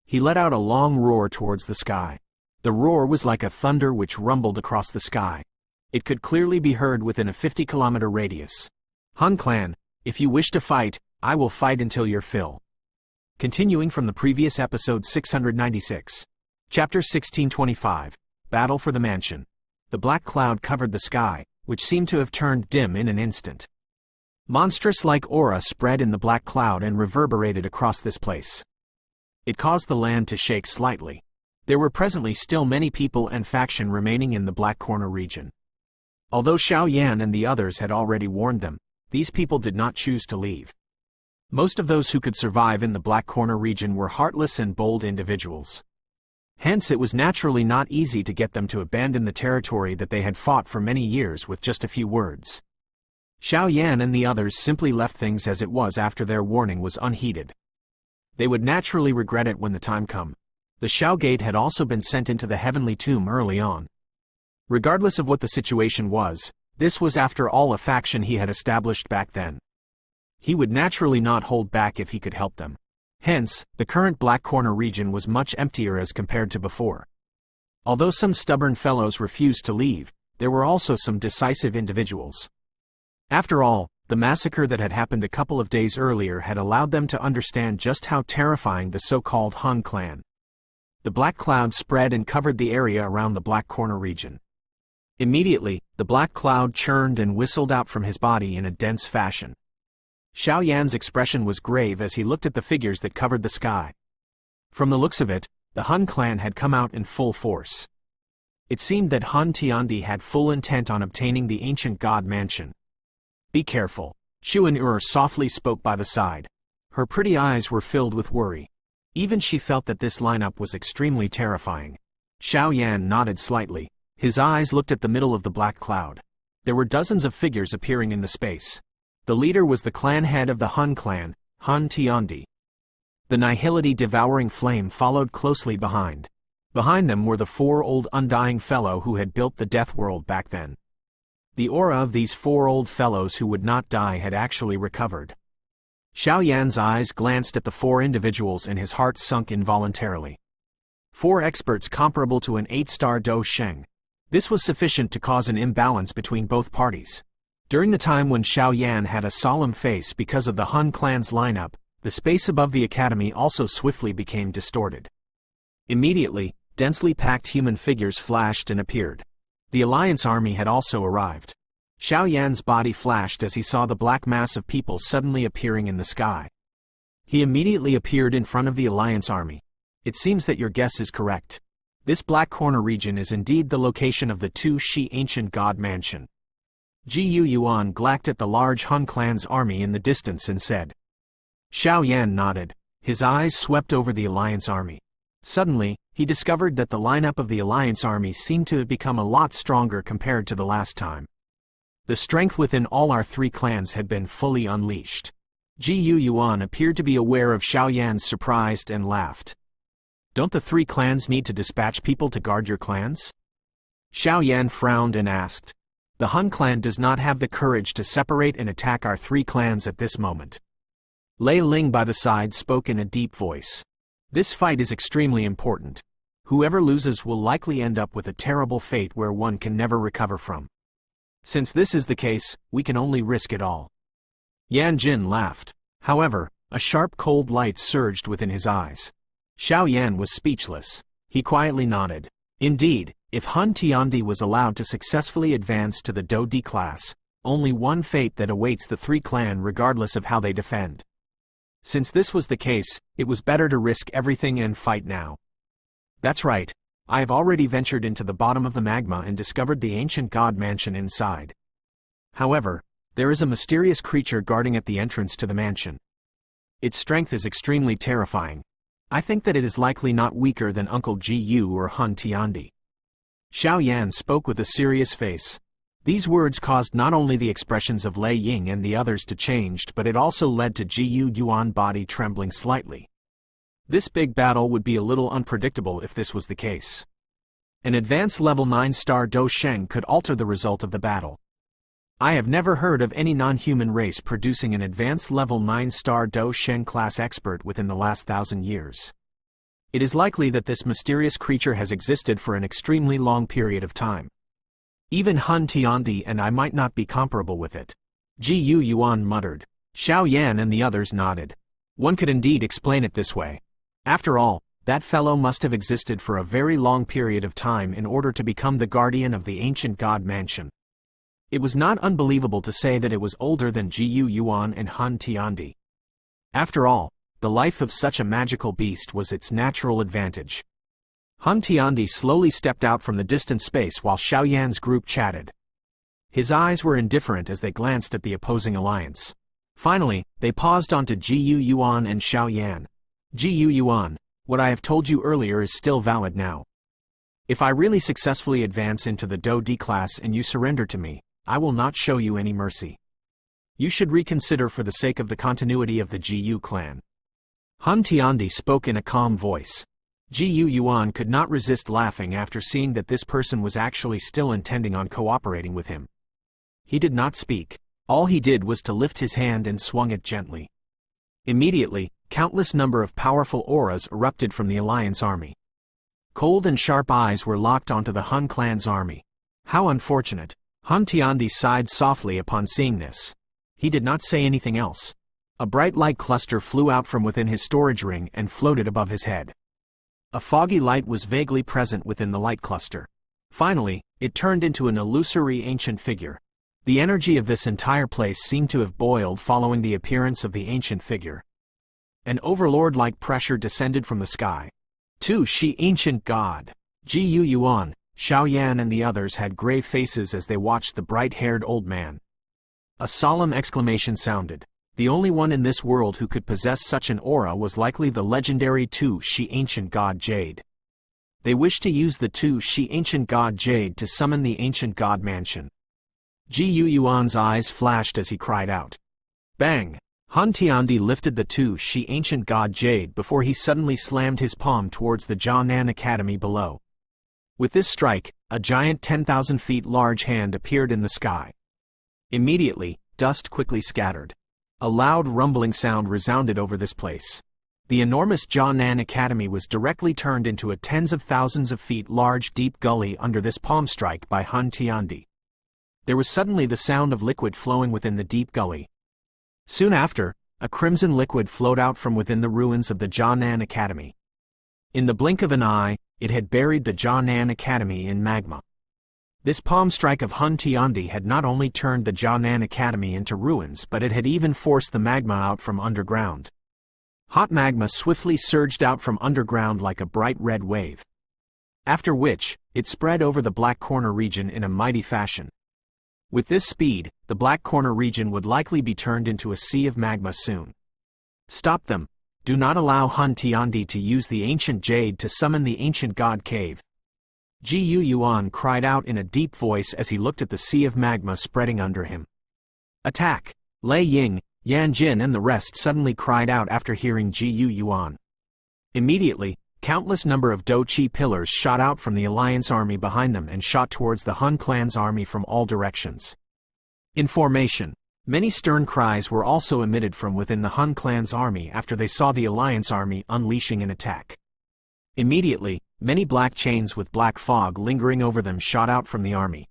He let out a long roar towards the sky. The roar was like a thunder which rumbled across the sky. It could clearly be heard within a 50-kilometer radius. "Han clan, if you wish to fight, I will fight until your fill." Continuing from the previous episode 696. Chapter 1625. Battle for the Mansion. The black cloud covered the sky, which seemed to have turned dim in an instant. Monstrous-like aura spread in the black cloud and reverberated across this place. It caused the land to shake slightly. There were presently still many people and faction remaining in the Black Corner region. Although Xiao Yan and the others had already warned them, these people did not choose to leave. Most of those who could survive in the Black Corner region were heartless and bold individuals. Hence it was naturally not easy to get them to abandon the territory that they had fought for many years with just a few words. Xiao Yan and the others simply left things as it was after their warning was unheeded. They would naturally regret it when the time come. The Xiao Gate had also been sent into the heavenly tomb early on. Regardless of what the situation was, this was after all a faction he had established back then. He would naturally not hold back if he could help them. Hence, the current Black Corner region was much emptier as compared to before. Although some stubborn fellows refused to leave, there were also some decisive individuals. After all, the massacre that had happened a couple of days earlier had allowed them to understand just how terrifying the so-called Han clan. The black cloud spread and covered the area around the Black Corner region. Immediately, the black cloud churned and whistled out from his body in a dense fashion. Xiao Yan's expression was grave as he looked at the figures that covered the sky. From the looks of it, the Han clan had come out in full force. It seemed that Han Tiandi had full intent on obtaining the ancient god mansion. "Be careful," Xuan softly spoke by the side. Her pretty eyes were filled with worry. Even she felt that this lineup was extremely terrifying. Xiao Yan nodded slightly. His eyes looked at the middle of the black cloud. There were dozens of figures appearing in the space. The leader was the clan head of the Han clan, Han Tiandi. The nihility devouring flame followed closely behind. Behind them were the four old undying fellow who had built the death world back then. The aura of these four old fellows who would not die had actually recovered. Xiao Yan's eyes glanced at the four individuals and his heart sunk involuntarily. Four experts comparable to an 8-star Do Sheng. This was sufficient to cause an imbalance between both parties. During the time when Xiao Yan had a solemn face because of the Han clan's lineup, the space above the academy also swiftly became distorted. Immediately, densely packed human figures flashed and appeared. The Alliance army had also arrived. Xiao Yan's body flashed as he saw the black mass of people suddenly appearing in the sky. He immediately appeared in front of the Alliance army. "It seems that your guess is correct. This Black Corner region is indeed the location of the Tu Shi ancient god mansion." Ji Yuan glanced at the large Han clan's army in the distance and said. Xiao Yan nodded. His eyes swept over the Alliance army. Suddenly, he discovered that the lineup of the Alliance army seemed to have become a lot stronger compared to the last time. The strength within all our three clans had been fully unleashed. Ji Yuan appeared to be aware of Xiao Yan's surprise and laughed. "Don't the three clans need to dispatch people to guard your clans?" Xiao Yan frowned and asked. "The Han clan does not have the courage to separate and attack our three clans at this moment." Lei Ling by the side spoke in a deep voice. "This fight is extremely important. Whoever loses will likely end up with a terrible fate where one can never recover from. Since this is the case, we can only risk it all." Yan Jin laughed. However, a sharp cold light surged within his eyes. Xiao Yan was speechless. He quietly nodded. Indeed, if Han Tiandi was allowed to successfully advance to the Do D class, only one fate that awaits the three clan regardless of how they defend. Since this was the case, it was better to risk everything and fight now. "That's right. I have already ventured into the bottom of the magma and discovered the ancient god mansion inside. However, there is a mysterious creature guarding at the entrance to the mansion. Its strength is extremely terrifying. I think that it is likely not weaker than Uncle Ji Yu or Han Tiandi." Xiao Yan spoke with a serious face. These words caused not only the expressions of Lei Ying and the others to change, but it also led to Ji Yuan's body trembling slightly. This big battle would be a little unpredictable if this was the case. An advanced level 9-star Do Sheng could alter the result of the battle. I have never heard of any non-human race producing an advanced level 9-star Do Sheng class expert within the last 1,000 years. It is likely that this mysterious creature has existed for an extremely long period of time. Even Han Tiandi and I might not be comparable with it. Ji Yuan muttered. Xiao Yan and the others nodded. One could indeed explain it this way. After all, that fellow must have existed for a very long period of time in order to become the guardian of the ancient god mansion. It was not unbelievable to say that it was older than Ji Yuan and Han Tiandi. After all, the life of such a magical beast was its natural advantage. Han Tiandi slowly stepped out from the distant space while Xiao Yan's group chatted. His eyes were indifferent as they glanced at the opposing alliance. Finally, they paused onto Ji Yuan and Xiao Yan. Ji Yuan, what I have told you earlier is still valid now. If I really successfully advance into the Do D class and you surrender to me, I will not show you any mercy. You should reconsider for the sake of the continuity of the Ji Yu clan. Han Tiandi spoke in a calm voice. Ji Yuan could not resist laughing after seeing that this person was actually still intending on cooperating with him. He did not speak. All he did was to lift his hand and swung it gently. Immediately, countless number of powerful auras erupted from the Alliance army. Cold and sharp eyes were locked onto the Han clan's army. How unfortunate. Han Tiandi sighed softly upon seeing this. He did not say anything else. A bright light cluster flew out from within his storage ring and floated above his head. A foggy light was vaguely present within the light cluster. Finally, it turned into an illusory ancient figure. The energy of this entire place seemed to have boiled following the appearance of the ancient figure. An overlord-like pressure descended from the sky. She ancient god. Ji Yuan, Xiaoyan and the others had grave faces as they watched the bright-haired old man. A solemn exclamation sounded. The only one in this world who could possess such an aura was likely the legendary She ancient god Jade. They wished to use the She ancient god Jade to summon the ancient god mansion. Ji Yuan's eyes flashed as he cried out. Bang! Han Tiandi lifted the She ancient god Jade before he suddenly slammed his palm towards the Jianan Academy below. With this strike, a giant 10,000 feet large hand appeared in the sky. Immediately, dust quickly scattered. A loud rumbling sound resounded over this place. The enormous Jianan Academy was directly turned into a tens of thousands of feet large deep gully under this palm strike by Han Tiandi. There was suddenly the sound of liquid flowing within the deep gully. Soon after, a crimson liquid flowed out from within the ruins of the Jianan Academy. In the blink of an eye, it had buried the Jianan Academy in magma. This palm strike of Han Tiandi had not only turned the Jianan Academy into ruins, but it had even forced the magma out from underground. Hot magma swiftly surged out from underground like a bright red wave. After which, it spread over the Black Corner region in a mighty fashion. With this speed, the Black Corner region would likely be turned into a sea of magma soon. Stop them. Do not allow Han Tiandi to use the ancient jade to summon the ancient god cave. Ji Yuan cried out in a deep voice as he looked at the sea of magma spreading under him. Attack! Lei Ying, Yan Jin and the rest suddenly cried out after hearing Ji Yuan. Immediately, countless number of Doqi pillars shot out from the Alliance army behind them and shot towards the Han clan's army from all directions. In formation, many stern cries were also emitted from within the Han clan's army after they saw the Alliance army unleashing an attack. Immediately, many black chains with black fog lingering over them shot out from the army.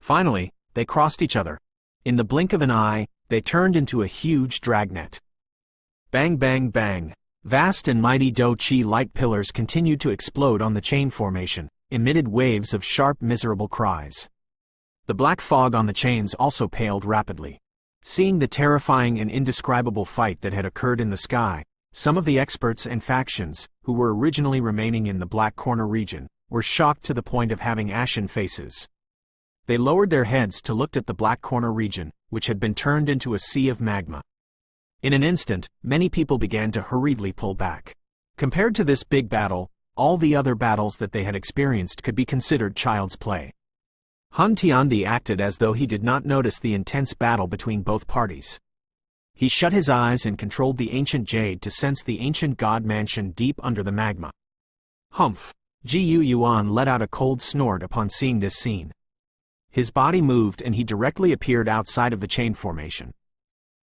Finally, they crossed each other. In the blink of an eye, they turned into a huge dragnet. Bang bang bang! Vast and mighty Doqi light pillars continued to explode on the chain formation, emitted waves of sharp miserable cries. The black fog on the chains also paled rapidly. Seeing the terrifying and indescribable fight that had occurred in the sky, some of the experts and factions, who were originally remaining in the Black Corner region, were shocked to the point of having ashen faces. They lowered their heads to look at the Black Corner region, which had been turned into a sea of magma. In an instant, many people began to hurriedly pull back. Compared to this big battle, all the other battles that they had experienced could be considered child's play. Han Tiandi acted as though he did not notice the intense battle between both parties. He shut his eyes and controlled the ancient jade to sense the ancient god mansion deep under the magma. Humph! Ji Yuan let out a cold snort upon seeing this scene. His body moved and he directly appeared outside of the chain formation.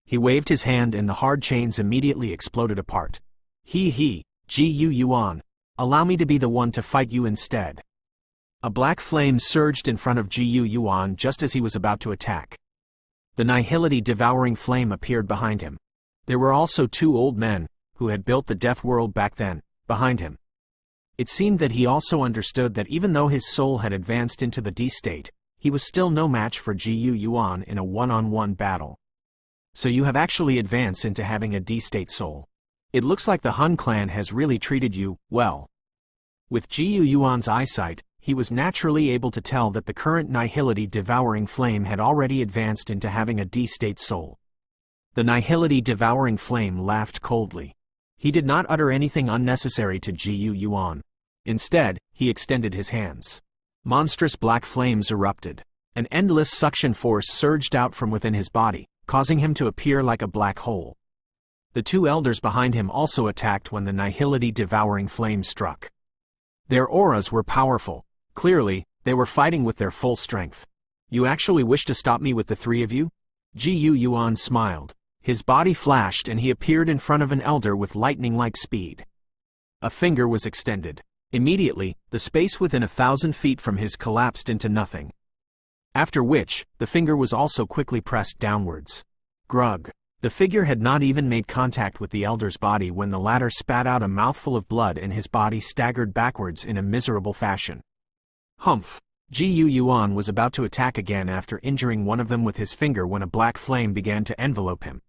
He waved his hand and the hard chains immediately exploded apart. Ji Yuan, allow me to be the one to fight you instead. A black flame surged in front of Ji Yuan just as he was about to attack. The nihility devouring flame appeared behind him. There were also two old men, who had built the death world back then, behind him. It seemed that he also understood that even though his soul had advanced into the D state, he was still no match for Ji Yuan in a one-on-one battle. So you have actually advanced into having a D state soul. It looks like the Han clan has really treated you well. With Ji Yuan's eyesight, he was naturally able to tell that the current nihility devouring flame had already advanced into having a D-state soul. The nihility devouring flame laughed coldly. He did not utter anything unnecessary to Ji Yuan. Instead, he extended his hands. Monstrous black flames erupted. An endless suction force surged out from within his body, causing him to appear like a black hole. The two elders behind him also attacked when the nihility devouring flame struck. Their auras were powerful. Clearly, they were fighting with their full strength. You actually wish to stop me with the three of you? Gu Yuan smiled. His body flashed and he appeared in front of an elder with lightning-like speed. A finger was extended. Immediately, the space within 1,000 feet from his collapsed into nothing. After which, the finger was also quickly pressed downwards. Grug. The figure had not even made contact with the elder's body when the latter spat out a mouthful of blood and his body staggered backwards in a miserable fashion. Humph. Gu Yuan was about to attack again after injuring one of them with his finger when a black flame began to envelope him.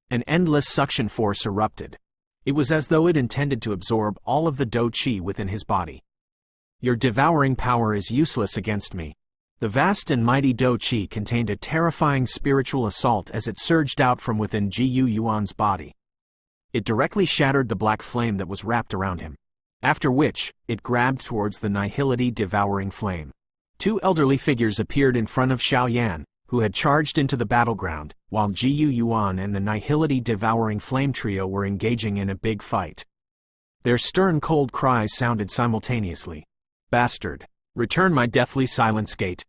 An endless suction force erupted. It was as though it intended to absorb all of the Do Qi within his body. Your devouring power is useless against me. The vast and mighty Do Qi contained a terrifying spiritual assault as it surged out from within Gu Yuan's body. It directly shattered the black flame that was wrapped around him. After which, it grabbed towards the nihility devouring flame. Two elderly figures appeared in front of Xiao Yan, who had charged into the battleground, while Gu Yuan and the nihility devouring flame trio were engaging in a big fight. Their stern cold cries sounded simultaneously. Bastard! Return my deathly silence gate,